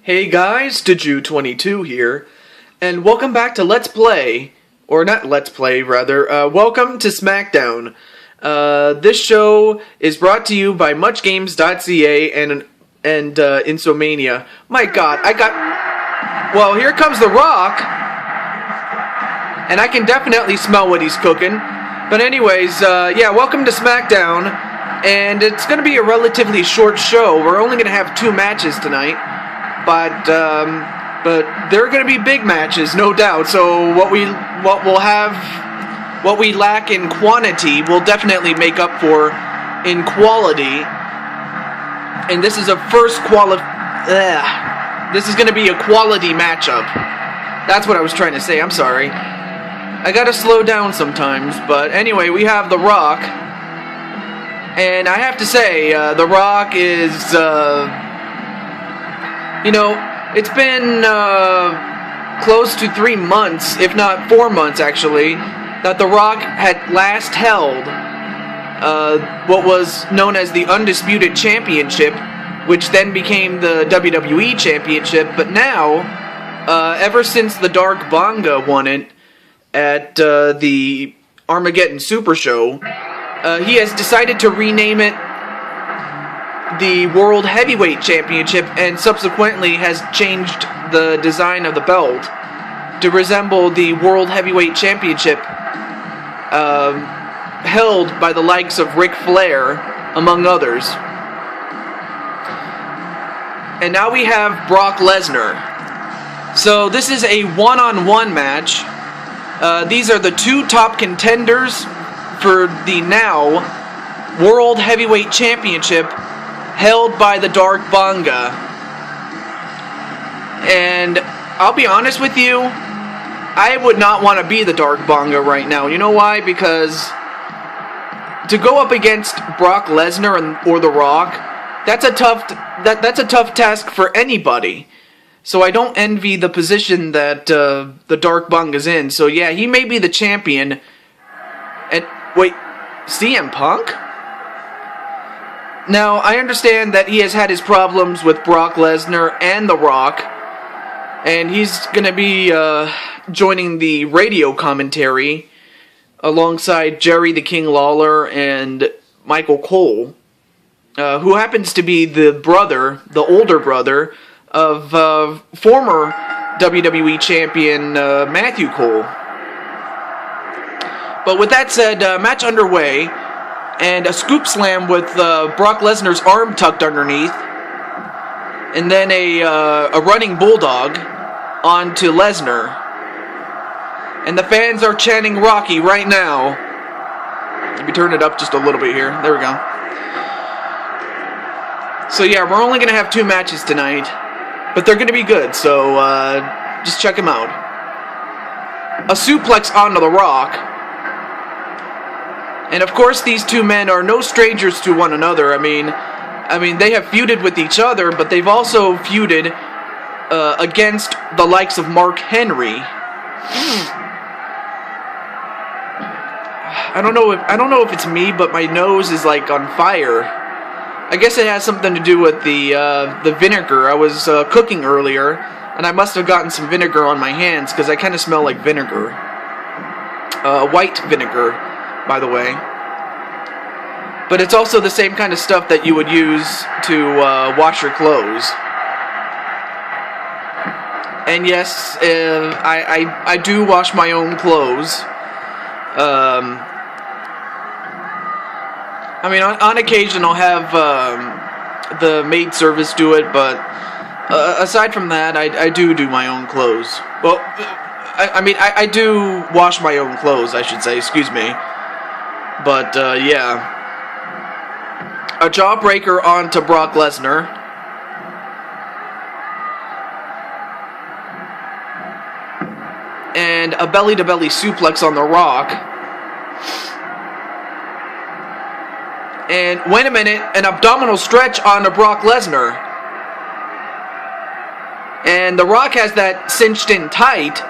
Hey guys, Deju22 here, and welcome back to Let's Play, or not Let's Play, rather, welcome to SmackDown. This show is brought to you by MuchGames.ca and Insomania. My god, well, here comes The Rock, and I can definitely smell what he's cooking. But anyways, yeah, welcome to SmackDown, and it's going to be a relatively short show. We're only going to have 2 matches tonight. But they're going to be big matches, no doubt. So what we lack in quantity, we'll definitely make up for in quality. And this is this is going to be a quality matchup. That's what I was trying to say. I'm sorry. I got to slow down sometimes. But anyway, we have The Rock, and I have to say, The Rock is. You know, it's been close to 3 months, if not 4 months actually, that The Rock had last held what was known as the Undisputed Championship, which then became the WWE Championship. But now, ever since the Dark Bonga won it at the Armageddon Super Show, he has decided to rename it the World Heavyweight Championship, and subsequently has changed the design of the belt to resemble the World Heavyweight Championship held by the likes of Ric Flair, among others. And now we have Brock Lesnar. So this is a one-on-one match. These are the 2 top contenders for the now World Heavyweight Championship held by the Dark Bonga. And I'll be honest with you, I would not want to be the Dark Bonga right now. You know why? Because to go up against Brock Lesnar or The Rock, that's a tough task for anybody. So I don't envy the position that the Dark Bonga's in. So yeah, he may be the champion. And wait, CM Punk? Now, I understand that he has had his problems with Brock Lesnar and The Rock, and he's going to be joining the radio commentary alongside Jerry the King Lawler and Michael Cole, who happens to be the older brother of former WWE champion Matthew Cole. But with that said, match underway. And a scoop slam with Brock Lesnar's arm tucked underneath. And then a running bulldog onto Lesnar. And the fans are chanting Rocky right now. Let me turn it up just a little bit here. There we go. So yeah, we're only going to have 2 matches tonight. But they're going to be good, so just check them out. A suplex onto The Rock. And of course, these 2 men are no strangers to one another. I mean, they have feuded with each other, but they've also feuded against the likes of Mark Henry. I don't know if it's me, but my nose is like on fire. I guess it has something to do with the vinegar. I was cooking earlier, and I must have gotten some vinegar on my hands because I kind of smell like vinegar. White vinegar, by the way. But it's also the same kind of stuff that you would use to wash your clothes. And yes, I do wash my own clothes. I mean, on occasion I'll have the maid service do it, but aside from that, I do my own clothes. Well, I do wash my own clothes, I should say, excuse me. But, yeah. A jawbreaker onto Brock Lesnar. And a belly-to-belly suplex on The Rock. And, wait a minute, an abdominal stretch onto Brock Lesnar. And The Rock has that cinched in tight.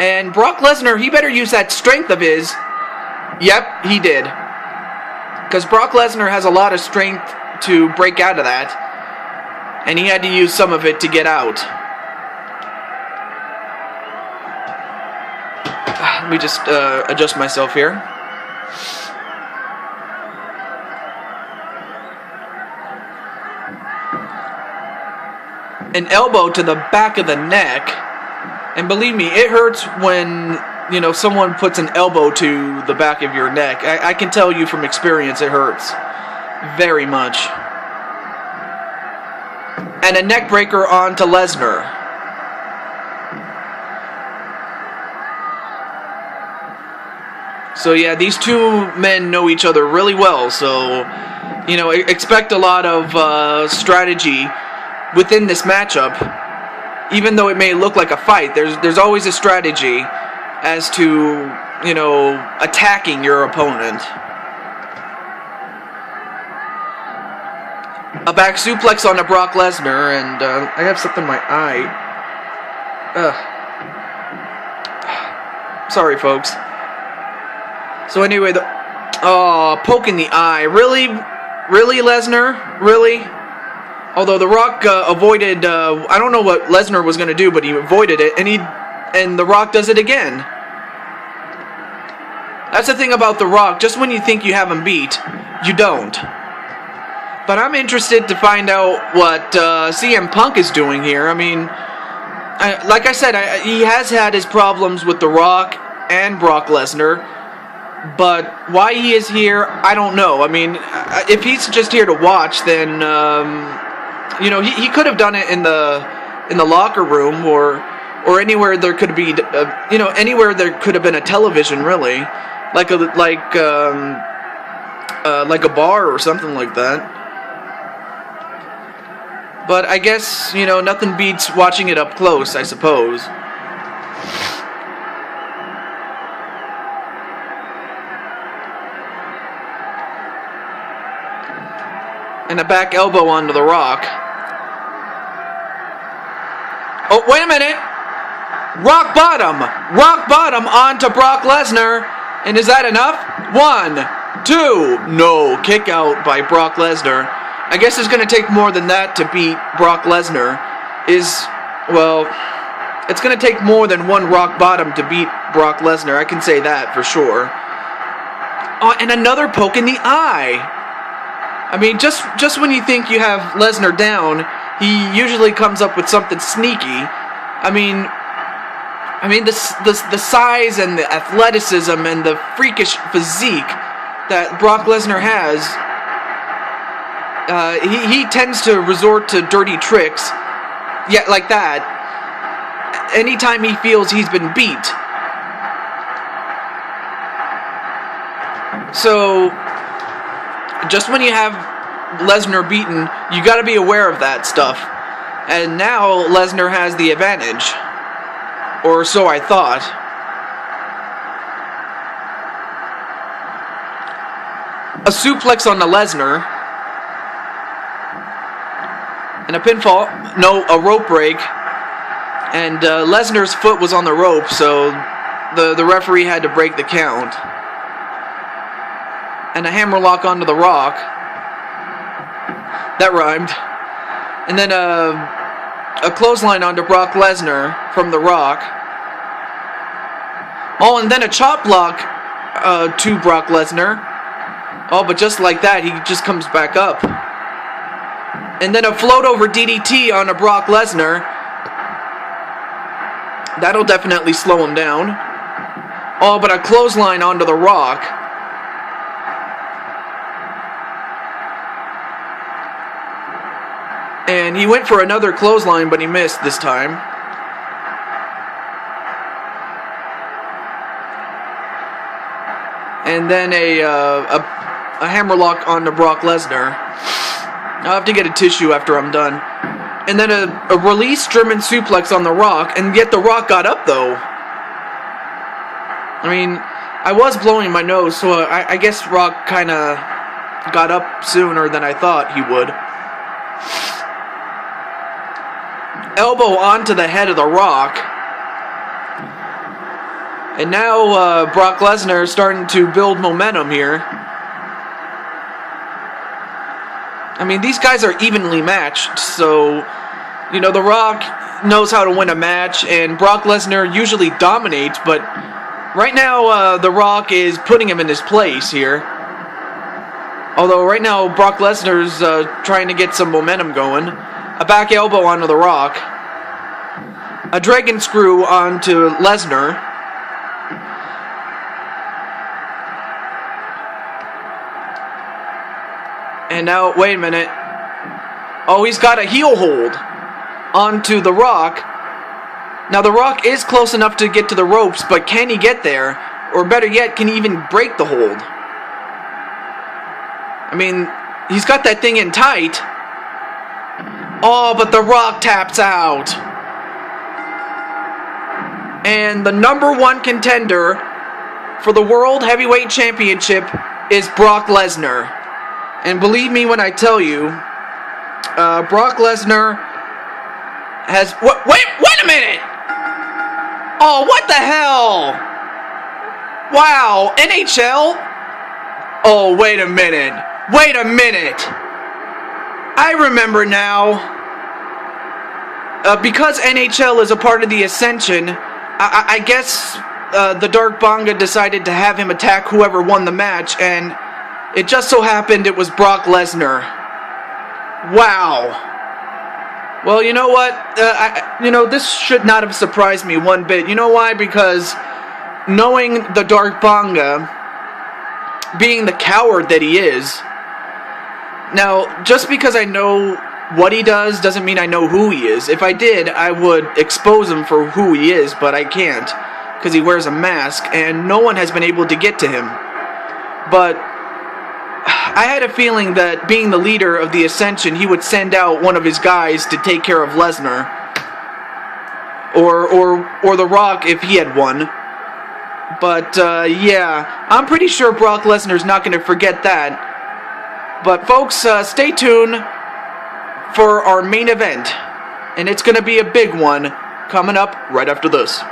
And Brock Lesnar, he better use that strength of his. Yep, he did. Because Brock Lesnar has a lot of strength to break out of that. and he had to use some of it to get out. Let me just adjust myself here. An elbow to the back of the neck, and believe me, it hurts when, you know, someone puts an elbow to the back of your neck. I can tell you from experience, it hurts very much. And a neck breaker onto Lesnar. So yeah, these two men know each other really well, so, you know, expect a lot of strategy within this matchup. Even though it may look like a fight, there's always a strategy as to, you know, attacking your opponent. A back suplex on a Brock Lesnar, and I have something in my eye. Sorry, folks. So anyway, poke in the eye. Really, Lesnar? Really? Although The Rock avoided, I don't know what Lesnar was going to do, but he avoided it, and The Rock does it again. That's the thing about The Rock. Just when you think you have him beat, you don't. But I'm interested to find out what CM Punk is doing here. I mean, like I said, he has had his problems with The Rock and Brock Lesnar. But why he is here, I don't know. I mean, if he's just here to watch, then you know, he could have done it in the locker room or anywhere there could be, you know, anywhere there could have been a television, really, like a bar or something like that. But I guess, you know, nothing beats watching it up close, I suppose. And a back elbow onto The Rock. Oh, wait a minute! Rock bottom onto Brock Lesnar. And is that enough? 1, 2, no, kick out by Brock Lesnar. I guess it's going to take more than that to beat Brock Lesnar. Well, it's going to take more than one rock bottom to beat Brock Lesnar. I can say that for sure. Oh, and another poke in the eye. I mean, just when you think you have Lesnar down, he usually comes up with something sneaky. I mean, the size and the athleticism and the freakish physique that Brock Lesnar has, he tends to resort to dirty tricks, yeah, like that, anytime he feels he's been beat. So, just when you have Lesnar beaten, you gotta be aware of that stuff. And now Lesnar has the advantage. Or so I thought. A suplex on the Lesnar. And a pinfall. No, a rope break. And Lesnar's foot was on the rope, so the referee had to break the count. And a hammerlock onto The Rock. That rhymed. And then a clothesline onto Brock Lesnar from The Rock. Oh, and then a chop block to Brock Lesnar. Oh, but just like that, he just comes back up. And then a float over DDT onto Brock Lesnar. That'll definitely slow him down. Oh, but a clothesline onto The Rock. And he went for another clothesline, but he missed this time. And then a hammerlock onto Brock Lesnar. I'll have to get a tissue after I'm done. And then a release German suplex on The Rock, and yet The Rock got up, though. I mean, I was blowing my nose, so I guess Rock kind of got up sooner than I thought he would. Elbow onto the head of The Rock. And now Brock Lesnar is starting to build momentum here. I mean, these guys are evenly matched, so, you know, The Rock knows how to win a match, and Brock Lesnar usually dominates, but right now, The Rock is putting him in his place here. Although, right now, Brock Lesnar's trying to get some momentum going. A back elbow onto The Rock. A dragon screw onto Lesnar. And now, wait a minute. Oh, he's got a heel hold onto The Rock. Now, The Rock is close enough to get to the ropes, but can he get there? Or better yet, can he even break the hold? I mean, he's got that thing in tight. Oh, but The Rock taps out. And the number one contender for the World Heavyweight Championship is Brock Lesnar. And believe me when I tell you, Brock Lesnar has... Wait a minute! Oh, what the hell? Wow, NHL? Oh, wait a minute. Wait a minute. I remember now. Because NHL is a part of the Ascension, I guess the Dark Banga decided to have him attack whoever won the match, and it just so happened it was Brock Lesnar. Wow. Well, you know what? This should not have surprised me one bit. You know why? Because knowing the Dark Banga, being the coward that he is, now, just because I know what he does doesn't mean I know who he is. If I did, I would expose him for who he is, but I can't, because he wears a mask, and no one has been able to get to him. But I had a feeling that being the leader of the Ascension, he would send out one of his guys to take care of Lesnar. Or The Rock if he had won. But, yeah, I'm pretty sure Brock Lesnar's not going to forget that. But, folks, stay tuned for our main event. And it's going to be a big one coming up right after this.